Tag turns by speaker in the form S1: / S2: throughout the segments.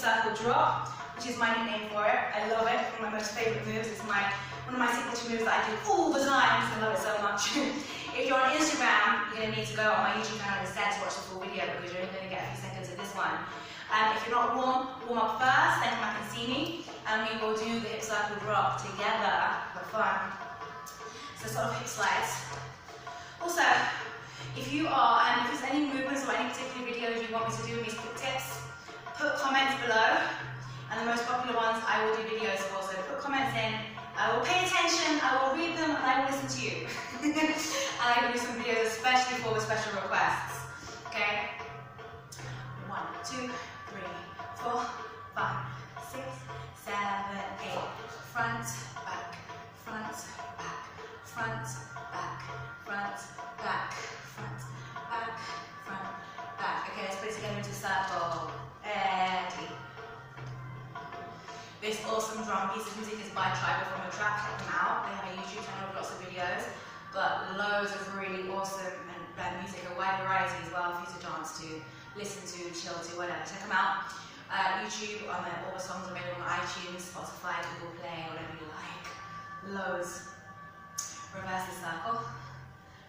S1: circle drop, which is my nickname for it. I love it. One of my most favourite moves. It's one of my signature moves that I do all the time because I love it so much. If you're on Instagram, you're going to need to go on my YouTube channel instead to watch the full video because you're only going to get a few seconds of this one. If you're not warm up first, then come back and see me, and we will do the hip circle drop together for fun. So sort of hip slides. Also, if there's any movements or any particular videos you want me to do with these quick tips, put comments below, and the most popular ones I will do videos for, so put comments in, I will pay attention, I will read them, and I will listen to you. And I will do some videos especially for the special requests, okay? 1, 2, 3, 4, 5, 6, 7, 8, front, back, front, back, front, back, front, back, front, back, front, back. Okay, let's put it together into a circle. Ready. This awesome drum piece of music is by Tribal from a Trap. Check them out. They have a YouTube channel with lots of videos, but loads of really awesome and music, a wide variety as well for you to dance to, listen to, chill to, whatever. Check them out. YouTube, all the songs are available on iTunes, Spotify, Google Play, whatever you like. Loads. Reverse the circle,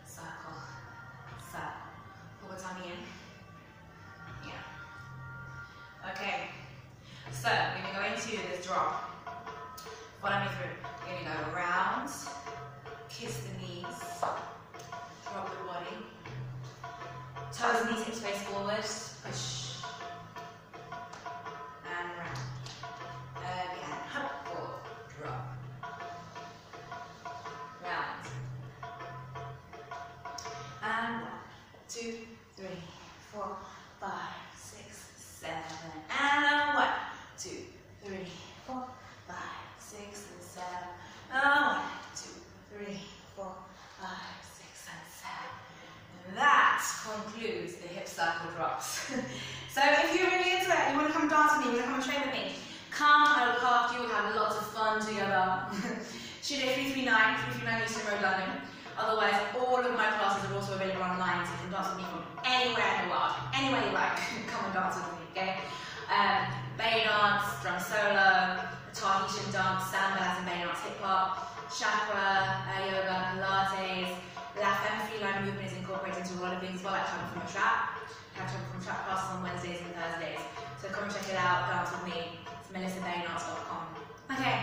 S1: circle, circle. Pull the tummy in. Yeah. Okay. So we're going to go into this drop. Follow me through. We're going to go around, kiss the knees, drop the body, toes and knees, hips face forward, push, and round. Again, hop, forward, drop. Round. And 1, 2, 3, 4, 5, 6, 7, and 1, 2, 3, 4, 5, 6, and 7. 1, 2, 3, 4, 5, 6, and 7. And that concludes the hip circle drops. So if you're really into it, you want to come dance with me, you want to come and train with me, come, I will look after you, we'll have lots of fun together. Studio 339 Euston Road, London. Otherwise, all of my classes are also available online, so you can dance with me from anywhere in the world, anywhere you like. Come and dance with me, okay? Belly dance, drum solo, Tahitian dance, samba, Latin belly dance, hip hop, chakra, yoga, Pilates. La Femme Feline movement is incorporated into a lot of things, well, like Travel from a Trap. I have Travel from a Trap classes on Wednesdays and Thursdays. So come and check it out, dance with me. It's melissabellydance.com. Okay.